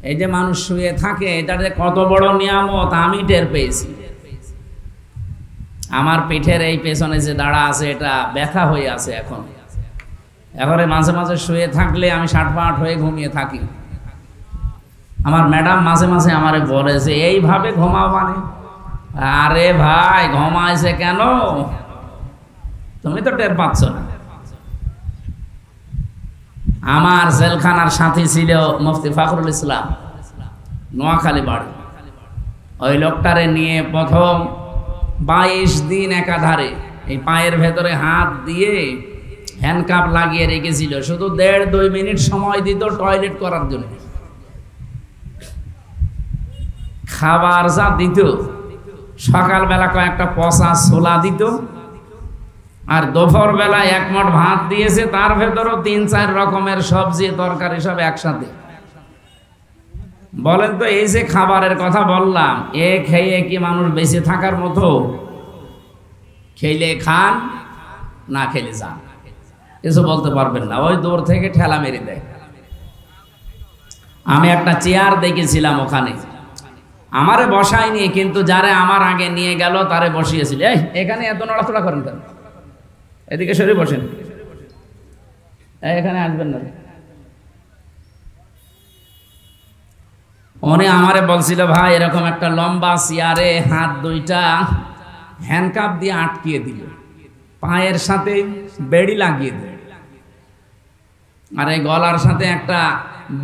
এই যে মানুষ শুয়ে থাকে, এটা যে কত বড় নিয়ামত আমি টের পেয়েছি। আমার পিঠের এই পেছনে যে দাঁড়া আছে, এটা ব্যথা হয়ে আছে এখন। এবারে মাঝে মাঝে শুয়ে থাকলে আমি 60-65 হয়ে ঘুমিয়ে থাকি। আমার ম্যাডাম মাঝে মাঝে আমারে বলে যে এইভাবে ঘুমাও মানে? আরে ভাই, ঘুমাইছে কেন? তুমি তো টের পাচ্ছ না। আমার জেলখানার সাথী ছিল মুফতি ফখরুল ইসলাম, নোয়াখালী বাড়ি। ওই লোকটারে নিয়ে প্রথম 22 দিন একাধারে এই পায়ের ভেতরে হাত দিয়ে হ্যান্ডকাপ লাগিয়ে রেখেছিল, শুধু 1.5-2 মিনিট সময় দিত টয়লেট করার জন্য। খাবার যা দিত, সকালবেলা কয়েকটা পচা ছোলা দিত, আর দুপুর বেলা 1 মুঠ ভাত দিয়েছে, তার ভেতরও 3-4 রকমের সবজি তরকারি সব একসাথে। বলেন তো, এই যে খাবারের কথা বললাম, এ খেয়ে কি মানুষ বেঁচে থাকার মতো? খেলে খান, না খেলে যান, কিছু বলতে পারবেন না। ওই দূর থেকে ঠেলা মেরে দেয়। আমি একটা চেয়ার দেখেছিলাম ওখানে, আমারে বসায়নি, কিন্তু যারে আমার আগে নিয়ে গেল তারে বসিয়েছিল। এই এখানে এত নড়াচড়া করেন কেন? এদিকে সরে বসেন, এখানে আসবেন না। উনি আমারে বলছিল, ভাই এরকম একটা লম্বা চেয়ারে হাত 2টা হ্যান্ডকাপ দিয়ে আটকিয়ে দিল, পায়ের সাথে বেড়ি লাগিয়ে দিল, আর এই গলার সাথে একটা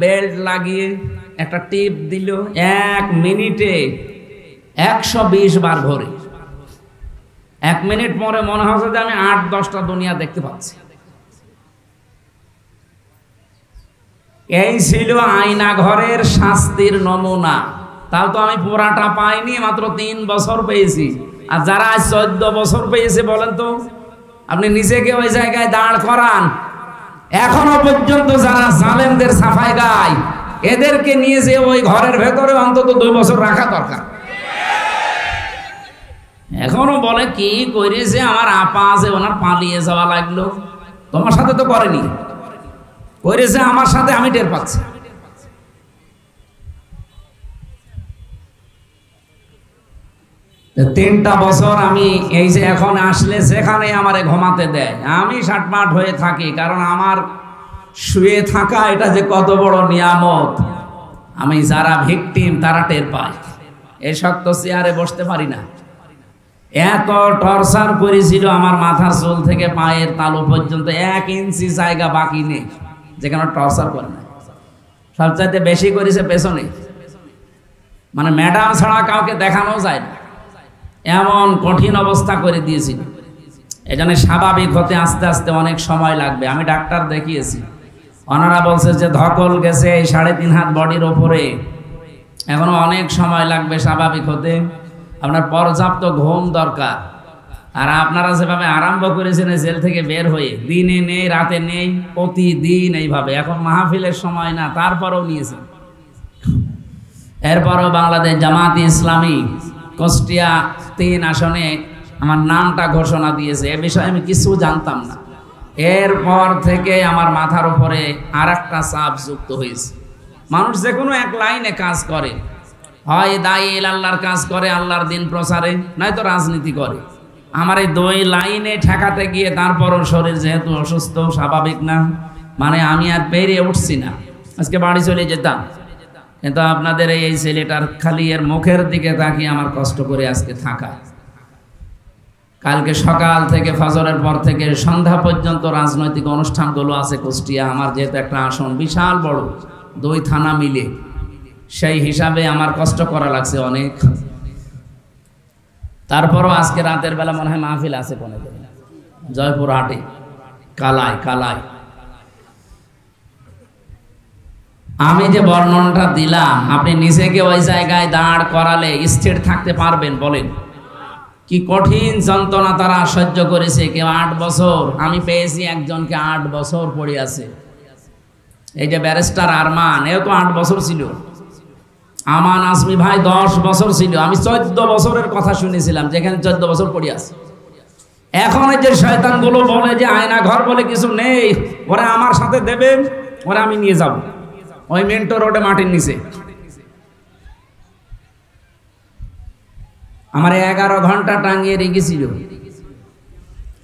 বেল্ট লাগিয়ে একটা টিপ দিল। 1 মিনিটে 120 বার ঘোরে। 1 মিনিট পরে মনে হচ্ছে যে আমি 8-10টা দুনিয়া দেখতে পাচ্ছি। এই ছিল আয়না ঘরের শাস্তির নমুনা। তাও তো আমি পুরাটা পাইনি, মাত্র 3 বছর পেয়েছি। আর যারা আজ 14 বছর পেয়েছে, বলেন তো, আপনি নিজেকে ওই জায়গায় দাঁড় করান। এখনো পর্যন্ত যারা জালেমদের সাফাই গায়, এদেরকে নিয়ে যে ওই ঘরের ভেতরে অন্তত 2 বছর রাখা দরকার। এখনো বলে কি করেছে আমার আপা আছে, ওনার পালিয়ে যাওয়া লাগলো। তোমার সাথে তো করেনি, করেছে আমার সাথে, আমি টের পাচ্ছি। তিনটা বছর আমি এই যে এখন আসলে যেখানে আমারে ঘুমাতে দেয়, আমি 60-65 হয়ে থাকি। কারণ আমার শুয়ে থাকা এটা যে কত বড় নিয়ামত, আমি যারা ভিকটিম তারা টের পায়। এই শক্ত চেয়ারে বসতে পারি না। এত টর্চার করেছিল, আমার মাথার চুল থেকে পায়ের তালু পর্যন্ত 1 ইঞ্চি জায়গা বাকি নেই যেখানে টর্চার করে না। সবচাইতে বেশি করেছে পেছনে, মানে ম্যাডাম ছাড়া কাউকে দেখানো যায় না, এমন কঠিন অবস্থা করে দিয়েছিল। এজন্য স্বাভাবিক হতে আস্তে আস্তে অনেক সময় লাগবে। আমি ডাক্তার দেখিয়েছি, ওনারা বলছে যে ধকল গেছে এই 3.5 হাত বডির ওপরে, এখনো অনেক সময় লাগবে স্বাভাবিক হতে। আপনার পর্যাপ্ত ঘুম দরকার। আর আপনারা যেভাবে আরম্ভ করেছেন জেল থেকে বের হয়ে, দিনে নেই রাতে নেই, প্রতিদিন এইভাবে, এখন মাহফিলের সময় না, তারপরেও নিয়েছেন। এরপরও বাংলাদেশ জামাতে ইসলামী কুষ্টিয়া 3 আসনে আমার নামটা ঘোষণা দিয়েছে। এ বিষয়ে আমি কিছু জানতাম না। এরপর থেকে আমার মাথার উপরে আরেকটা চাপ যুক্ত হয়েছে। মানুষ যে কোনো এক লাইনে কাজ করে, হয় দায়ী আল্লাহর কাজ করে, আল্লাহর দিন প্রচারে, নয়তো রাজনীতি করে। আমার এই 2 লাইনে ঠেকাতে গিয়ে তারপরও শরীর যেহেতু অসুস্থ, স্বাভাবিক না, মানে আমি আর পেরিয়ে উঠছি না। আজকে বাড়ি চলে যেতাম, কিন্তু আপনাদের এই ছেলেটার খালি এর মুখের দিকে তাকিয়ে আমার কষ্ট করে আজকে থাকা। কালকে সকাল থেকে ফজরের পর থেকে সন্ধ্যা পর্যন্ত রাজনৈতিক অনুষ্ঠানগুলো আছে কুষ্টিয়া। আমার যেহেতু একটা আসন বিশাল বড়, 2 থানা মিলে, সেই হিসাবে আমার কষ্ট করা লাগছে অনেক। তারপরও আজকে রাতের বেলা মনে হয় মাহফিল আছে কোনে জয়পুরহাটে, কালায়। আমি যে বর্ণনাটা দিলাম, আপনি নিজেকে ওই জায়গায় দাঁড় করালে স্থির থাকতে পারবেন? বলেন, কি কঠিন যন্ত্রণা তারা সহ্য করেছে। কেউ 8 বছর, আমি পেয়েছি একজনকে 8 বছর পড়ে আছে। এই যে ব্যারিস্টার আরমান, এও তো 8 বছর ছিল। আমান আসমি ভাই 10 বছর ছিল। আমি 14 বছরের কথা শুনেছিলাম, যেখানে 14 বছর পড়ে আছে। এখন যে শয়তানগুলো বলে যে আয়না ঘর বলে কিছু নেই, ওরা আমার সাথে দেবেন, ওরা আমি নিয়ে যাব ওই মেন্টো রোডে মাটির নিচে। আমার 11 ঘন্টা টাঙিয়ে রেখেছিল।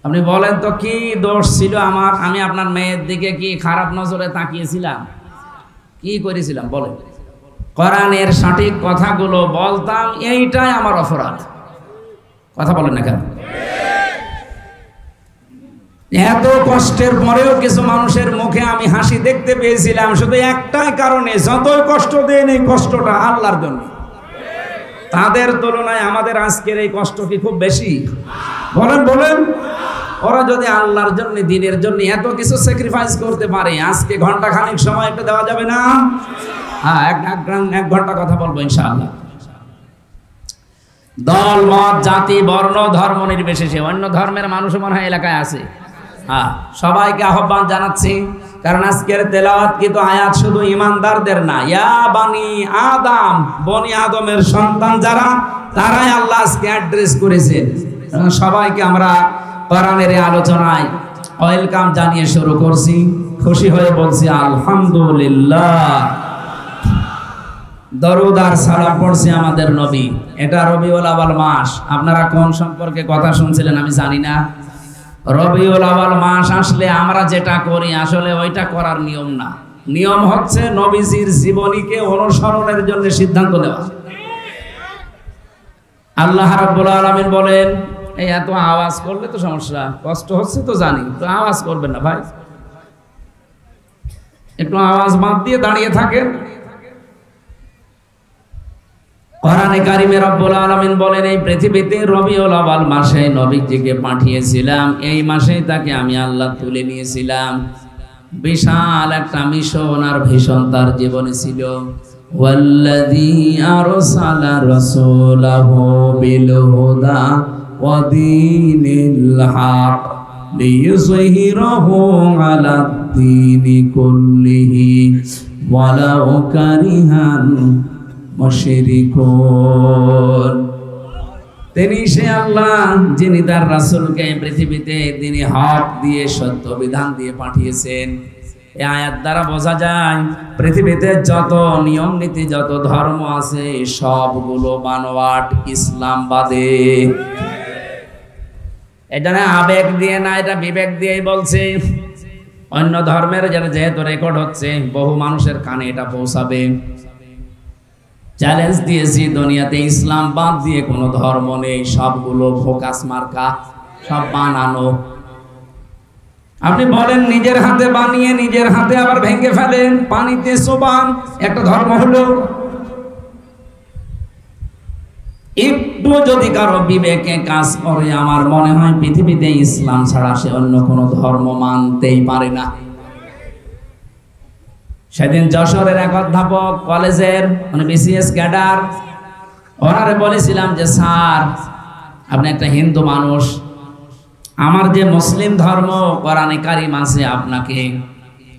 আপনি বলেন তো কি দোষ ছিল আমার? আমি আপনার মেয়ের দিকে কি খারাপ নজরে তাকিয়েছিলাম? কি করেছিলাম বলেন? কোরআনের সঠিক কথাগুলো বলতাম, এইটাই আমার অপরাধ। কথা বলেন না কেন? এত কষ্টের পরেও কিছু মানুষের মুখে আমি হাসি দেখতে পেয়েছিলাম শুধু একটাই কারণে, যতই কষ্ট দেন এই কষ্টটা আল্লাহর জন্য। তাদের তুলনায় আমাদের আজকের এই কষ্ট কি খুব বেশি? বলেন বলেন। ওরা যদি আল্লাহর জন্য, দিনের জন্য এত কিছু স্যাক্রিফাইস করতে পারে, আজকে ঘন্টা খানিক সময় একটু দেওয়া যাবে না? হ্যাঁ, এক ঘন্টা কথা বলবো ইনশাআল্লাহ। দল মত জাতি বর্ণ ধর্ম নির্বিশেষে অন্য ধর্মের মানুষও মনে হয় এলাকায় আছে। হ্যাঁ, সবাইকে আহ্বান জানাচ্ছি, কারণ আজকের তেলাওয়াত কিন্তু আয়াত শুধু ইমানদারদের না, ইয়া বানি আদম, বনি আদমের সন্তান যারা, তারাই আল্লাহ আজকে অ্যাড্রেস করেছেন। সবাইকে আমরা কোরআনের আলোচনায় ওয়েলকাম জানিয়ে শুরু করছি। খুশি হয়ে বলছি আলহামদুলিল্লাহ। দরুদ আর সালাম পড়ছি আমাদের নবী। এটা রবিউল আউয়াল মাস। আপনারা কোন সম্পর্কে কথা শুনছিলেন আমি জানি না। রবিউল আউয়াল মাস আসলে আমরা যেটা করি আসলে ওইটা করার নিয়ম না। নিয়ম হচ্ছে নবীজির জীবনীকে অনুসরণের জন্য সিদ্ধান্ত নেওয়া। আল্লাহ রাব্বুল আলামিন বলেন, এই এত আওয়াজ করলে তো সমস্যা, কষ্ট হচ্ছে তো জানি, তো আওয়াজ করবেন না ভাই, একটু আওয়াজ বাদ দিয়ে দাঁড়িয়ে থাকেন। কোরআনে কারিমে রব্বুল আলামিন বলেন, এই পৃথিবীতে রবিউল আউয়াল মাসে নবীজিকে পাঠিয়েছিলাম, এই মাসেই তাকে আমি আল্লাহ তুলে নিয়েছিলাম। বিশাল একটা মিশন আর ভীষণ তার জীবনে ছিল। ওয়াল্লাযী আরসালা রাসূলাহু বিল হুদা ওয়া দীনিল হক লিইয়ুযহিরাহু আলাদ দীনি কুল্লিহি ওয়ালাউ কারিহাল মুশরিকুন। তিনি সে আল্লাহ যিনি তার রাসূলকে পৃথিবীতে তিনি হক দিয়ে, সত্য বিধান দিয়ে পাঠিয়েছেন। এই আয়াত দ্বারা বোঝা যায় পৃথিবীতে যত নিয়ম নীতি, যত ধর্ম আছে সবগুলো বানোয়াট, ইসলাম বাদে। এটা না আবেগ দিয়ে না, এটা বিবেক দিয়েই বলছে। অন্য ধর্মের যেহেতু রেকর্ড হচ্ছে, বহু মানুষের কানে এটা পৌঁছাবে। চ্যালেঞ্জ দিয়েছি, দুনিয়াতে ইসলাম বাদ দিয়ে কোনো ধর্ম নেই, সবগুলো ফোকাস মার্কা, সব বানানো। আপনি বলেন নিজের হাতে বানিয়ে নিজের হাতে আবার ভেঙে ফেলেন, পানিতে চোবান, একটা ধর্ম হলো? একটু যদি কারো বিবেকে কাজ করে, আমার মনে হয় পৃথিবীতে ইসলাম ছাড়া সে অন্য কোনো ধর্ম মানতেই পারে না। সেদিন যশোরের এক অধ্যাপক কলেজের, মানে বিসিএস ক্যাডার, ওনারে বলেছিলাম যে স্যার আপনি একটা হিন্দু মানুষ, আমার যে মুসলিম ধর্ম কোরআনে কারিম আছে, আপনাকে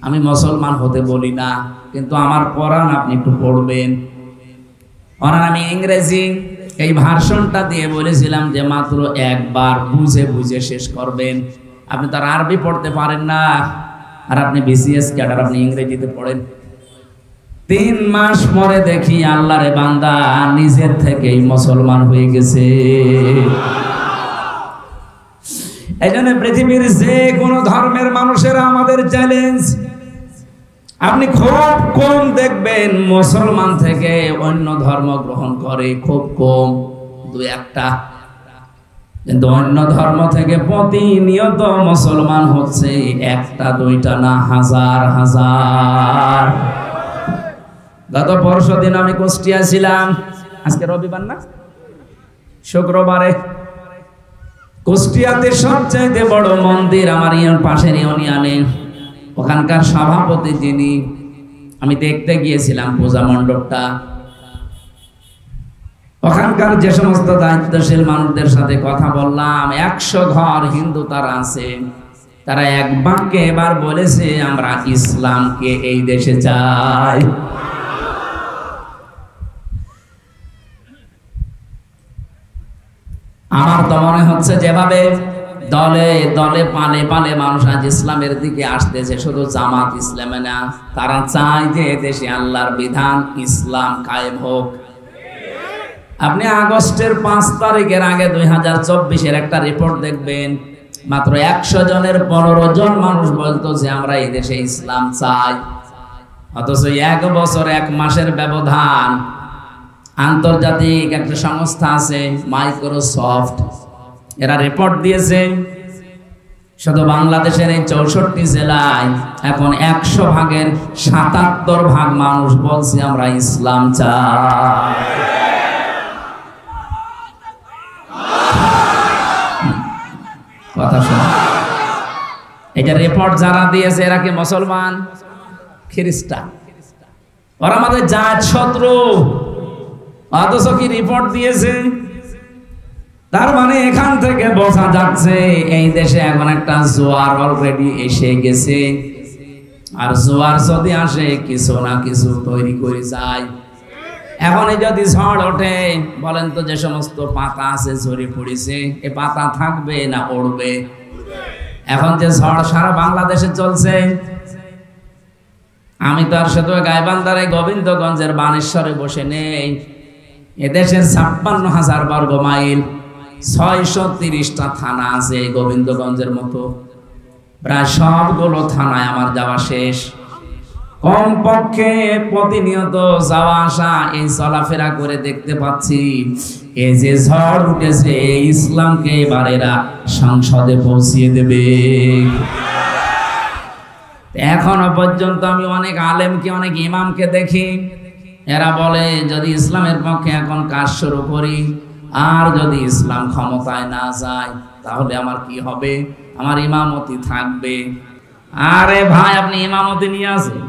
আমি মুসলমান হতে বলি না, কিন্তু আমার কোরআন আপনি একটু পড়বেন। ওনার আমি ইংরেজি এই ভার্সনটা দিয়ে বলেছিলাম যে মাত্র একবার বুঝে বুঝে শেষ করবেন। আপনি তার আরবি পড়তে পারেন না, আর আপনি বিসিএস ক্যাডার, আপনি ইংরেজিতে পড়েন। 3 মাস পরে দেখি আল্লাহরে বান্দা নিজের থেকেই মুসলমান হয়ে গেছে। এই জন্য পৃথিবীর যে কোনো ধর্মের মানুষেরা আমাদের চ্যালেঞ্জ। আপনি খুব কম দেখবেন মুসলমান থেকে অন্য ধর্ম গ্রহণ করে, খুব কম, 2-1টা। কিন্তু অন্য ধর্ম থেকে প্রতিনিয়ত মুসলমান হচ্ছে 1টা 2টা না, হাজার হাজার। গত পরশুদিন আমি কুষ্টিয়া ছিলাম, আজকে রবিবার না, শুক্রবারে কুষ্টিয়াতে সবচাইতে বড় মন্দির আমার পাশের ইউনিয়নে, ওখানকার সভাপতি যিনি, আমি দেখতে গিয়েছিলাম পূজা মণ্ডপটা। ওখানকার যে সমস্ত দায়িত্বশীল মানুষদের সাথে কথা বললাম, 100 ঘর হিন্দু তারা আছে, তারা এক বাক্যে এবার বলেছে আমরা ইসলামকে এই দেশে চাই। আমার তো মনে হচ্ছে যেভাবে দলে দলে পালে পালে মানুষ আজ ইসলামের দিকে আসতেছে, শুধু জামাত ইসলামে না, তারা চায় যে দেশে আল্লাহর বিধান ইসলাম কায়েম হোক। আপনি আগস্টের 5 তারিখের আগে 2024-এর একটা রিপোর্ট দেখবেন, মাত্র 100 জনের 15 জন মানুষ বলতো যে আমরা এই দেশে ইসলাম চাই। অথচ 1 বছর 1 মাসের ব্যবধান আন্তর্জাতিক একটা সংস্থা আছে মাইক্রোসফট, এরা রিপোর্ট দিয়েছে শুধু বাংলাদেশের এই 64 জেলায় এখন 100 ভাগের 77 ভাগ মানুষ বলছে আমরা ইসলাম চাই। কথা শোনো, এটা রিপোর্ট যারা দিয়েছে এরা কি মুসলমান? খ্রিস্টান। ওরা আমাদের জাত শত্রু, অথচ কি রিপোর্ট দিয়েছে। তার মানে এখান থেকে বোঝা যাচ্ছে এই দেশে এখন একটা জোয়ার অলরেডি এসে গেছে, আর জোয়ার যদি আসে কিছু না কিছু তৈরি করে যায়। এখন যদি ঝড় ওঠে, বলেন তো যে সমস্ত পাতা আছে ঝরে পড়েছে, এ পাতা থাকবে না উড়বে? এখন যে ঝড় সারা বাংলাদেশে চলছে, আমি তো আর শুধু গাইবান্ধার গোবিন্দগঞ্জের বানেশ্বরে বসে নেই, এদেশের 56,000 বর্গ মাইল 630টা থানা আছে গোবিন্দগঞ্জের মতো, প্রায় সবগুলো থানায় আমার যাওয়া শেষ। কমপক্ষে প্রতিনিয়ত যাওয়া আসা এই চলাফেরা করে দেখতে পাচ্ছি এই যে ঝড় উঠেছে ইসলামকে এবার এরা সংসদে পৌঁছিয়ে দেবে। এখনো পর্যন্ত আমি অনেক আলেমকে, অনেক ইমামকে দেখি, এরা বলে যদি ইসলামের পক্ষে এখন কাজ শুরু করি, আর যদি ইসলাম ক্ষমতায় না যায় তাহলে আমার কি হবে? আমার ইমামতি থাকবে। আরে ভাই, আপনি ইমামতি নিয়ে আসেন,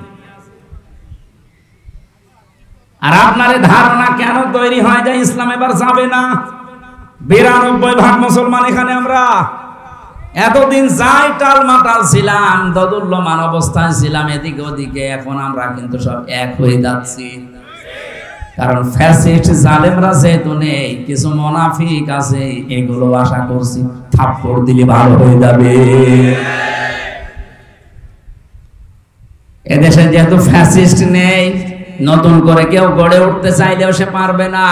আর আপনার ধারণা কেন তৈরি হয় যে ইসলাম এবার যাবে না? 92% মুসলমান এখানে। আমরা এতদিন যাই টালমাটাল ছিলাম, দোদুল্যমান অবস্থায় ছিলাম এদিকে ওদিকে, এখন আমরা কিন্তু সব এক হয়ে যাচ্ছি। কারণ ফ্যাসিস্ট জালেমরা যেহেতু নেই, কিছু মুনাফিক আছে, এগুলো আশা করছি থাপ্পড় দিলে ভালো হয়ে যাবে। এদেশে যেহেতু ফ্যাসিস্ট নেই, নতুন করে কেউ গড়ে উঠতে চাইলেও সে পারবে না।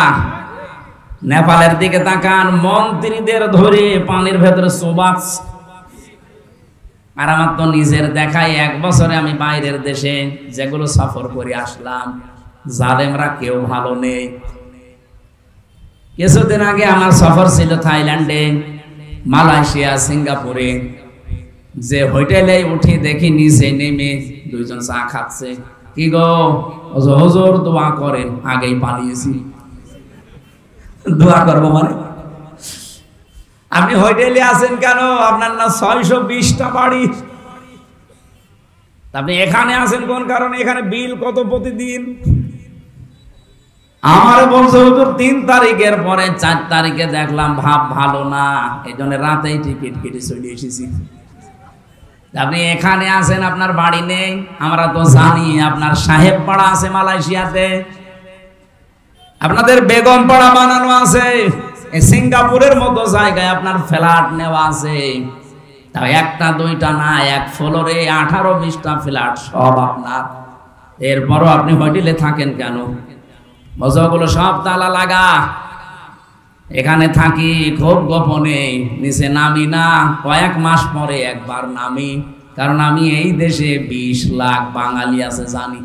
নেপালের দিকে তাকান, মন্ত্রীদের ধরে পানির ভেতরে চোবাচ। আর আমার তো নিজের দেখায় 1 বছরে আমি বাইরের দেশে যেগুলো সফর করে আসলাম, জালেমরা কেউ ভালো নেই। কিছুদিন আগে আমার সফর ছিল থাইল্যান্ডে, মালয়েশিয়া, সিঙ্গাপুরে। যে হোটেলে উঠে দেখি নিচে নেমে 2 জন চা খাচ্ছে। কি গো হুজুর, দোয়া করেন। আগেই পালিয়েছি। দোয়া করবো মানে? আপনি হোটেলে আছেন কেন? আপনার না 620টা বাড়ি, আপনি এখানে আছেন কোন কারণে? এখানে বিল কত প্রতিদিন? আমার বলছে হুজুর 3 তারিখের পরে 4 তারিখে দেখলাম ভাব ভালো না, এই জন্য রাতেই টিকিট কেটে চলে এসেছি। আপনি এখানে আছেন, আপনার বাড়ি নেই। আমরা তো জানি আপনার সাহেব পাড়া আছে মালয়েশিয়াতে, আপনাদের বেগম পাড়া বানানো আছে, সিঙ্গাপুরের মতো জায়গায় আপনার ফ্ল্যাট নেওয়া আছে। তাও 1টা 2টা না, 1 ফ্লোরে 18-20টা ফ্ল্যাট সব আপনার। এরপরও আপনি হোটেলে থাকেন কেন? মজাগুলো সব তালা লাগা। এখানে থাকি খুব গোপনে, নিচে নামি না, কয়েক মাস পরে একবার নামি। কারণ আমি এই দেশে 20 লাখ বাঙালি আছে জানি,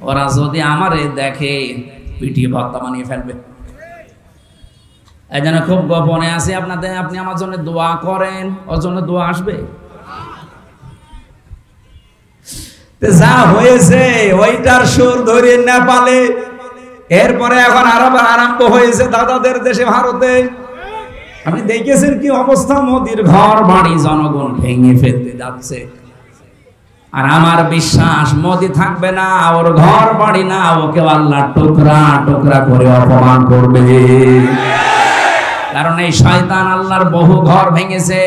ওরা যদি আমারে দেখে পিটিয়ে ভর্তা বানিয়ে ফেলবে। এই জন্য খুব গোপনে আছে আপনাদের। আপনি আমার জন্য দোয়া করেন, ওর জন্য দোয়া আসবে। যা হয়েছে ওইটার সুর ধরে নেপালে, এরপরে এখন আরম্ভ হয়েছে দাদাদের দেশে ভারতে। আপনি দেখেছেন কি অবস্থা? মোদির ঘর বাড়ি জনগণ ভেঙে ফেলতে যাচ্ছে। আর আমার বিশ্বাস মোদি থাকবে না, ওর ঘর বাড়ি না, ওকে আল্লাহ টুকরা টুকরা করে অপমান করবে। কারণ এই শয়তান আল্লাহর বহু ঘর ভেঙেছে।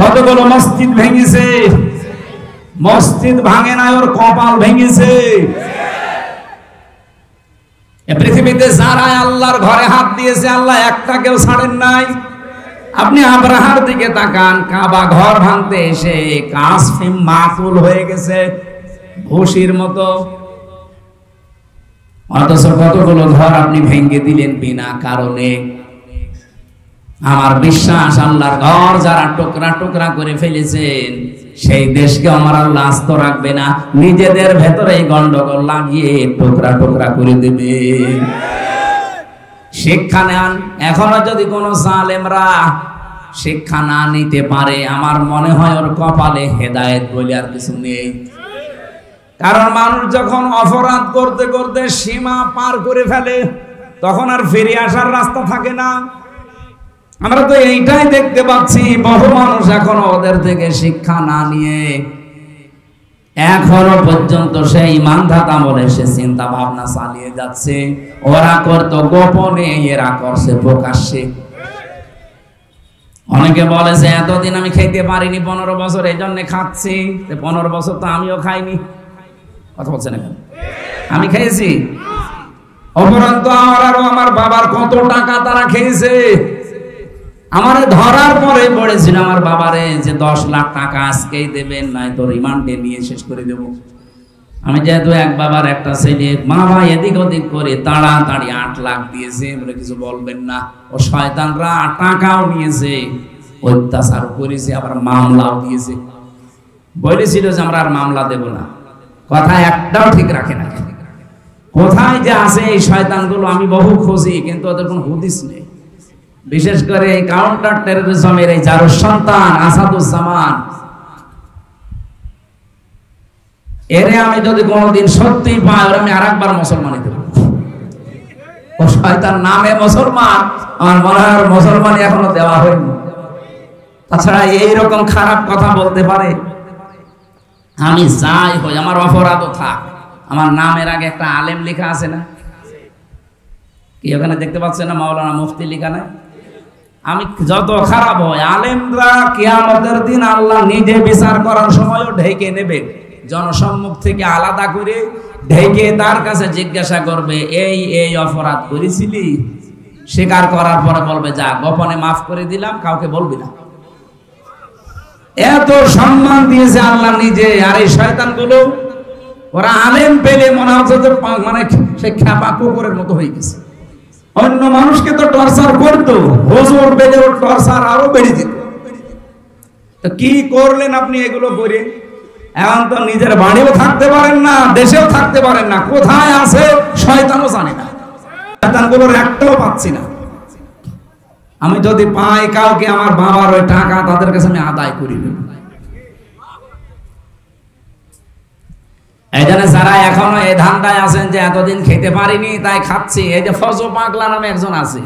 কতগুলো মসজিদ ভেঙেছে, মসজিদ ভাঙে না, ওর কপাল ভেঙেছে। পৃথিবীতে যারা আল্লাহর ঘরে হাত দিয়েছে, আল্লাহ একটাকেও ছাড়েন নাই। আপনি আব্রাহার দিকে তাকান, কাবা ঘর ভাঙতে এসে কাসফিম মাকুল হয়ে গেছে, ভুসির মতো। অথচ কতগুলো ঘর আপনি ভেঙে দিলেন বিনা কারণে। আমার বিশ্বাস আল্লাহর ঘর যারা টুকরা টুকরা করে ফেলেছেন সেই দেশকে আমার আল্লাহ আস্ত রাখবে না, নিজেদের ভেতরে গন্ডগোল লাগিয়ে টুকরা টুকরা করে দেবে। শিক্ষা নেন। এখনো যদি কোন জালেমরা শিক্ষা না নিতে পারে, আমার মনে হয় ওর কপালে হেদায়েত বলে আর কিছু নেই। কারণ মানুষ যখন অপরাধ করতে করতে সীমা পার করে ফেলে তখন আর ফিরে আসার রাস্তা থাকে না। আমরা তো এইটাই দেখতে পাচ্ছি, বহু মানুষ এখনো ওদের থেকে শিক্ষা না নিয়ে এখনো পর্যন্ত সেই মানধাতা বলে সে চিন্তা ভাবনা চালিয়ে যাচ্ছে। ওরা করতো গোপনে, এরা করছে প্রকাশ্যে। অনেকে বলে যে এতদিন আমি খেতে পারিনি 15 বছর, এই জন্য খাচ্ছি। 15 বছর তো আমিও খাইনি। কথা বলছেন এখন? আমি খেয়েছি। অপরন্ত আমার আর আমার বাবার কত টাকা তারা খেয়েছে। আমার ধরার পরে বলেছিল আমার বাবারে যে 10 লাখ টাকা আজকেই দেবেন, নাই তো রিমান্ডে নিয়ে শেষ করে দেব। আমি যেহেতু এক বাবার একটা ছেলে, মা ভাই এদিক ওদিক করে তাড়াতাড়ি 8 লাখ দিয়েছে, বলে কিছু বলবেন না। ও শয়তানরা টাকাও নিয়েছে, অত্যাচার করেছে, আবার মামলাও দিয়েছে। বলেছিল যে আমরা আর মামলা দেব না, কথা একটাও ঠিক রাখে না। কোথায় যে আছে এই শয়তানগুলো আমি বহু খুঁজি, কিন্তু ওদের কোনো হুদিস নেই। বিশেষ করে এই কাউন্টার টেররিজমের এই যার সন্তান আসাদুজ্জামান, এরে আমি যদি কোনোদিন সত্যি পাই, ওর আমি আরেকবার মুসলমানি দেব। ও শয়তান নামে মুসলমান, আমার মনে হয় মুসলমানি এখনো দেওয়া হয়নি। তাছাড়া এইরকম খারাপ কথা বলতে পারে। আমি যাই হই, আমার অপরাধও থাক, আমার নামের আগে একটা আলেম লেখা আছে না? কি ওখানে দেখতে পাচ্ছেন না মাওলানা মুফতি লেখা নাই? আমি যত খারাপ হয়, আলেমরা কিয়ামতের দিন আল্লাহ নিজে বিচার করার সময়ও ঢেকে নেবে, জনসম্মুখ থেকে আলাদা করে ঢেকে তার কাছে জিজ্ঞাসা করবে, এই এই অপরাধ করেছিলি? স্বীকার করার পরে বলবে, যা গোপনে মাফ করে দিলাম, কাউকে বলবি না। এত সম্মান দিয়েছে আল্লাহ নিজে। আর এই শয়তানগুলো, ওরা আলেম পেলে মনে হচ্ছে যে মানে সে খ্যাপা কুকুরের মতো হয়ে গেছে। অন্য মানুষকে তো টর্চার করতো, হুজুর পেলে ওর টর্চার আরো বেড়ে যেত। তো কি করলেন আপনি এগুলো করে? এখন তো নিজের বাড়িও থাকতে পারেন না, দেশেও থাকতে পারেন না, কোথায় আছে শয়তানও জানে না। শয়তানগুলোর একটাও পাচ্ছি না। আমি যদি পাই কাউকে, আমার বাবার ওই টাকা তাদের কাছে আমি আদায় করি। এই জন্য যারা এখনো এই ধান্দায় আছেন যে এতদিন খেতে পারিনি তাই খাচ্ছি, এই যে ফজল পাগলা নামে একজন আছে,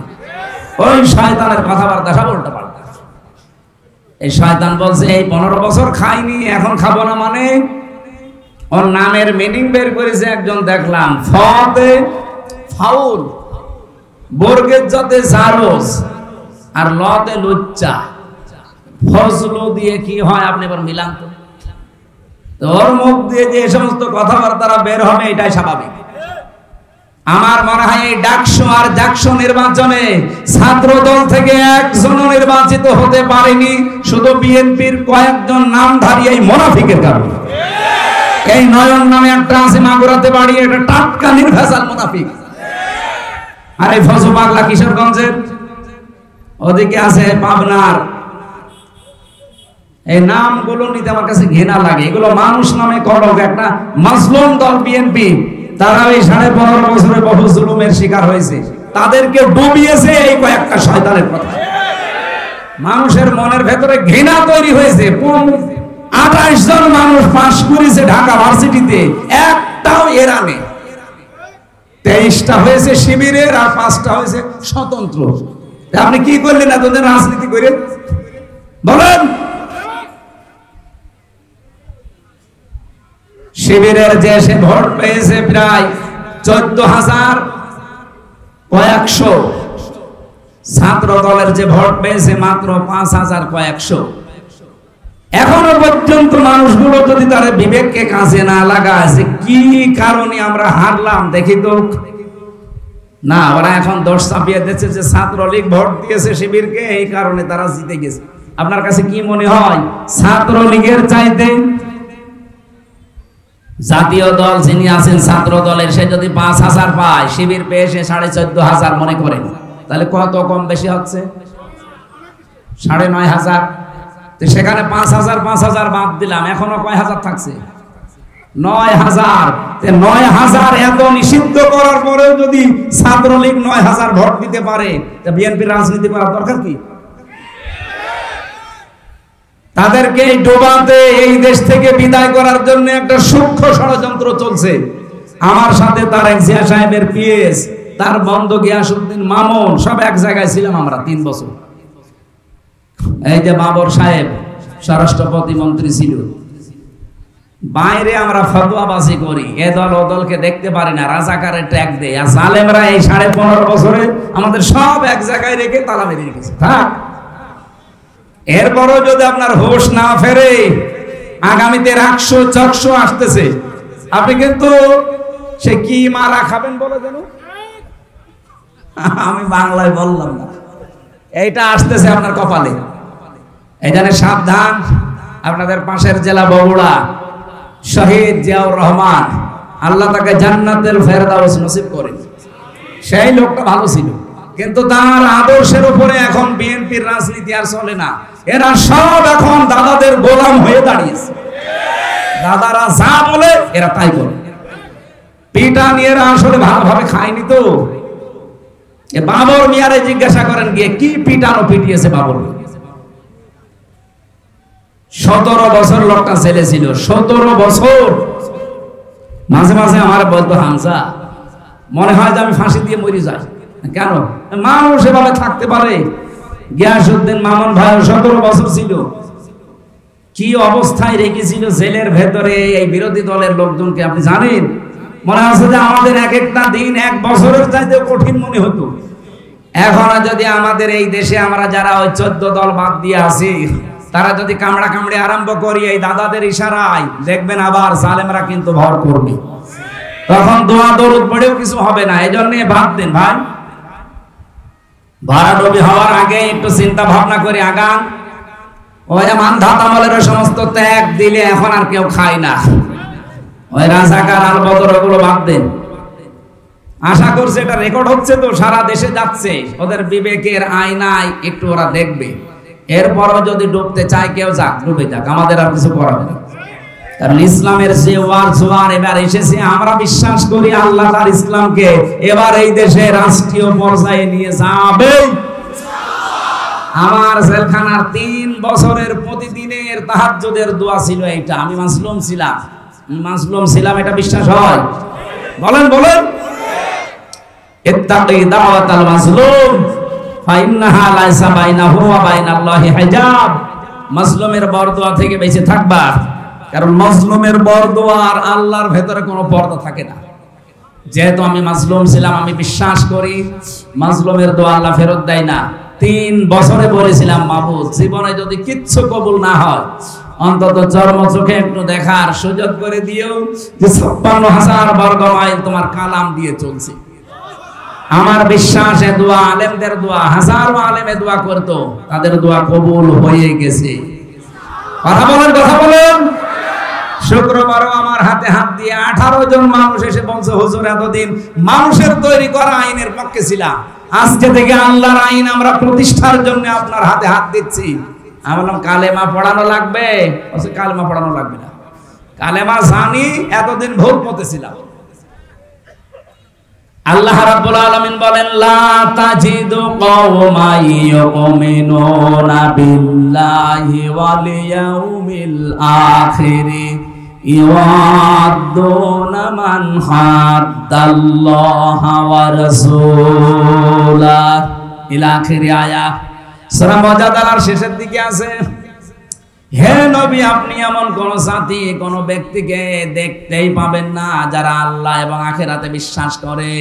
ওই শয়তানের কথাবার্তা সব উল্টা পাল্টা। এই শয়তান বলছে এই 15 বছর খাইনি, এখন খাবো না। মানে ওর নামের মিনিং বের করেছে একজন, দেখলাম ফতে ফাউল, বর্গের যাতে জারজ আর লতে লুচ্চা, ফজল দিয়ে কি হয় আপনি এবার মিলান তো। তোর মুখ দিয়ে যে সমস্ত কথাবার্তা বের হবে এটাই স্বাভাবিক। আমার মনে হয় এই ডাকসু আর জাকসু নির্বাচনে ছাত্র দল থেকে একজনও নির্বাচিত হতে পারেনি, শুধু বিএনপির কয়েকজন নামধারী এই মুনাফিকের কারণে। এই নয়ন নামে একটা আছে মাগুরাতে বাড়ি, এটা টাটকা নির্ভেজাল মুনাফিক। আর এই ফজল পাগলা কিশোরগঞ্জের, ওদিকে আছে পাবনার। এই নামগুলো নিতে আমার কাছে ঘৃণা লাগে। এগুলো মানুষ নামে কলঙ্ক। একটা মাজলুম দল বিএনপি, তারা এই 15.5 বছরে বহু জুলুমের শিকার হয়েছে, তাদেরকে ডুবিয়েছে এই কয়েকটা শয়তানের কথা। মানুষের মনের ভেতরে ঘৃণা তৈরি হয়েছে। 28 জন মানুষ পাশ করেছে ঢাকা ভার্সিটিতে, একটাও এরানে। 23টা হয়েছে শিবিরের আর 5টা হয়েছে স্বতন্ত্র। আপনি কি করলেন এতদিন রাজনীতি করে বলেন? শিবিরের যে সে ভোট পেয়েছে প্রায় 14,100, ছাত্র দলের যে ভোট পেয়েছে মাত্র 5,100। এখনো পর্যন্ত মানুষগুলো যদি তার বিবেককে কাজে না লাগায় যে কি কারণে আমরা হারলাম দেখি তো না, ওরা এখন দোষ চাপিয়ে দিচ্ছে যে ছাত্রলীগ ভোট দিয়েছে শিবিরকে, এই কারণে তারা জিতে গেছে। আপনার কাছে কি মনে হয় ছাত্রলীগের চাইতে জাতীয় দল যিনি আছেন ছাত্র দলের, সে যদি 5,000 পায়, শিবির পেয়ে সে 14,500 মনে করেন, তাহলে কত কম বেশি হচ্ছে? 9,500। তো সেখানে 5,000 বাদ দিলাম, এখনো কয় হাজার থাকছে? 9,000। 9,000 এত নিষিদ্ধ করার পরেও যদি ছাত্রলীগ 9,000 ভোট দিতে পারে, তা বিএনপির রাজনীতি করার দরকার কি? তাদেরকে ডোবাতে, এই দেশ থেকে বিদায় করার জন্য একটা সূক্ষ্ম ষড়যন্ত্র চলছে। আমার সাথে তার এক জিয়া সাহেবের পিএস, তার বন্ধু গিয়াসউদ্দিন মামুন, সব এক জায়গায় ছিলাম আমরা 3 বছর। এই যে বাবর সাহেব স্বরাষ্ট্র প্রতিমন্ত্রী ছিল, বাইরে আমরা ফতোয়াবাজি করি, এ দল ও দলকে দেখতে পারি না, রাজাকারের ট্যাগ দেয়, আর জালেমরা এই 15.5 বছরে আমাদের সব এক জায়গায় রেখে তালা মেরে রেখেছে। থাক, এরপরও যদি আপনার হোশ না ফেরে, আগামীতে 100 আসতেছে, আপনি কিন্তু সে কি মারা খাবেন বলে যেন, আমি বাংলায় বললাম না, এইটা আসতেছে আপনার কপালে। এই জন্য সাবধান। আপনাদের পাশের জেলা বগুড়া, শহীদ জিয়াউর রহমান, আল্লাহ তাকে জান্নাতুল ফেরদাউস নসিব করেন। সেই লোকটা ভালো ছিল, কিন্তু তার আদর্শের উপরে এখন বিএনপির রাজনীতি আর চলে না। এরা সব এখন দাদাদের গোলাম হয়ে দাঁড়িয়েছে। দাদারা যা বলে এরা তাই করে। পিটা নিয়ে এরা আসলে ভালোভাবে খায়নি তো। বাবর মিয়ারে জিজ্ঞাসা করেন গিয়ে, কি পিটানো পিটিয়েছে বাবর? 17 বছর লোকটা ছেলে ছিল, 17 বছর। মাঝে মাঝে আমার বলতো, হামজা মনে হয় যে আমি ফাঁসি দিয়ে মরে যাই। কেন? মানুষ এভাবে থাকতে পারে? গিয়াসউদ্দিন মামুন ভাই 17 বছর ছিল, কি অবস্থায় রেখেছিল জেলের ভেতরে এই বিরোধী দলের লোকজনকে আপনি জানেন? মনে আছে যে আমাদের এক একটা দিন 1 বছরের চাইতে কঠিন মনে হতো। এখন যদি আমাদের এই দেশে আমরা যারা ওই 14 দল বাদ দিয়ে আছি, তারা যদি কামড়া কামড়ে আরম্ভ করি এই দাদাদের ইশারায়, দেখবেন আবার জালেমরা কিন্তু ভর করবে। তখন দোয়া দরুদ পড়েও কিছু হবে না। এই জন্য বাদ দেন ভাই, ভরাডুবি হওয়ার আগে একটু চিন্তা ভাবনা করে আগান। ওই যে মানধাত আমলের সমস্ত ত্যাগ দিলে এখন আর কেউ খায় না। ওই রাজাকার আল বদর ওগুলো বাদ দেন। আশা করছে এটা রেকর্ড হচ্ছে তো, সারা দেশে যাচ্ছে, ওদের বিবেকের আয়নায় একটু ওরা দেখবে। এরপরও যদি ডুবতে চায় কেউ যাক, ডুবে যাক, আমাদের আর কিছু করার নেই। কারণ ইসলামের যে ওয়ার জোয়ার এবার এসেছে, আমরা বিশ্বাস করি আল্লাহ তার ইসলামকে এবার এই দেশে রাষ্ট্রীয় পর্যায়ে নিয়ে যাবে। আমার জেলখানার 3 বছরের প্রতিদিনের তাহাজ্জুদের দোয়া ছিল এইটা। আমি মাসলুম ছিলাম, এটা বিশ্বাস হয়? বলেন বলেন। ইত্তাকি দাওয়াতাল মাসলুম ফাইন্নাহা লাইসা বাইনাহু ওয়া বাইনাল্লাহি হিজাব। মাসলুমের বরদোয়া থেকে বেঁচে থাকবা, কারণ মাজলুমের বরদোয়া আর আল্লাহর ভেতরে কোনো পর্দা থাকে না। যেহেতু আমি মাজলুম ছিলাম, আমি বিশ্বাস করি মাজলুমের দোয়া আল্লাহ ফেরত দেয় না। 3 বছরে বলেছিলাম, মাবুদ জীবনে যদি কিচ্ছু কবুল না হয়, অন্তত চর্ম চোখে একটু দেখার সুযোগ করে দিও যে 56,000 বর্গ মাইল তোমার কালাম দিয়ে চলছে। আমার বিশ্বাস এ দোয়া আলেমদের দোয়া, হাজারো আলেমে দোয়া করতো, তাদের দোয়া কবুল হয়ে গেছে। কথা বলেন। শুক্রবারও আমার হাতে হাত দিয়ে 18 জন মানুষ এসে বলছে, হুজুর এতদিন মানুষের তৈরি করা আইনের পক্ষে ছিলাম, আজকে থেকে আল্লাহর আইন আমরা প্রতিষ্ঠার জন্য আপনার হাতে হাত দিচ্ছি। আমি বললাম, কালেমা পড়ানো লাগবে? বলছে কালেমা পড়ানো লাগবে না, কালেমা জানি, এতদিন ভুল পথে ছিলাম। আল্লাহ রাব্বুল আলামিন বলেন, লা তাজিদু কওমান ইউমিনুনা বিল্লাহি ওয়াল ইয়াউমিল আখির ইওয়াদুনা মান হাদ্দাল্লাহা ওয়া রাসূলাহ ইলা আখিরি আয়াত। সূরা মুজাদালার শেষের দিকে আছে, হে নবী আপনি এমন কোন জাতি, কোন ব্যক্তিকে দেখতেই পাবেন না যারা আল্লাহ এবং আখিরাতে বিশ্বাস করে।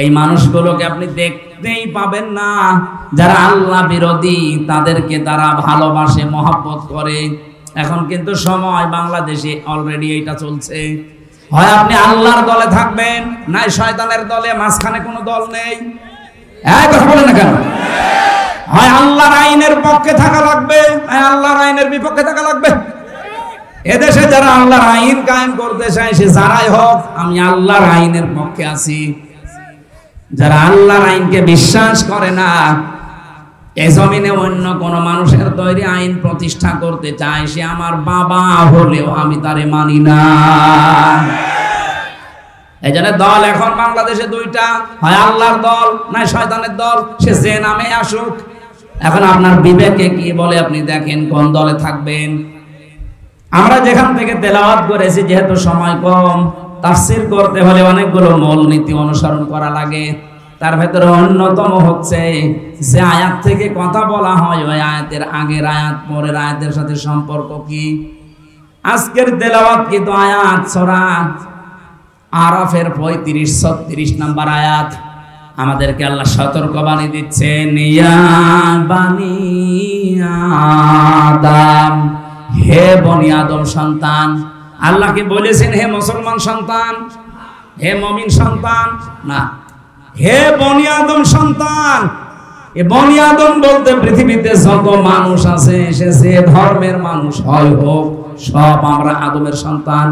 এই মানুষগুলোকে আপনি দেখতেই পাবেন না যারা আল্লাহ বিরোধী, তাদেরকে তারা ভালোবাসে, মহব্বত করে। এখন কিন্তু সময় বাংলাদেশে অলরেডি এইটা চলছে। হয় আপনি আল্লাহর দলে থাকবেন, নাই শয়তানের দলে, মাঝখানে কোনো দল নেই। কথা বলেন না কেন? হয় আল্লাহর আইনের পক্ষে থাকা লাগবে, আল্লাহর আইনের বিপক্ষে থাকা লাগবে। এদেশে যারা আল্লাহর আইন কায়েম করতে চায় সে যারাই হোক, আমি আল্লাহর আইনের পক্ষে আছি। যারা আল্লাহর আইনকে বিশ্বাস করে না, এই জমিনে অন্য কোন মানুষের তৈরি আইন প্রতিষ্ঠা করতে চায়, সে আমার বাবা হলেও আমি তারে মানি না। এই জন্য দল এখন বাংলাদেশে দুইটা, হয় আল্লাহর দল না শয়তানের দল, সে যে নামে আসুক। এখন আপনার বিবেকে কি বলে আপনি দেখেন কোন দলে থাকবেন। আমরা যেখান থেকে তেলাওয়াত করেছি, যেহেতু সময় কম, তাফসীর করতে হলে অনেকগুলো মূলনীতি অনুসরণ করা লাগে। তার ভেতরে অন্যতম হচ্ছে যে আয়াত থেকে কথা বলা হয় ওই আয়াতের আগের আয়াত পরের আয়াতের সাথে সম্পর্ক কি। আজকের তেলাওয়াত কিন্তু আয়াত সূরা আরাফের 35-36 নম্বর আয়াত। আমাদেরকে আল্লাহ সতর্কবাণী দিচ্ছেন, ইয়া বানি আদম, হে বনি আদম সন্তান। আল্লাহকে বলেছেন হে মুসলমান সন্তান, হে মুমিন সন্তান না, হে বনি আদম সন্তান। এ বনি আদম বলতে পৃথিবীতে যত মানুষ আছে, সে যে ধর্মের মানুষ হয় হোক, সব আমরা আদমের সন্তান।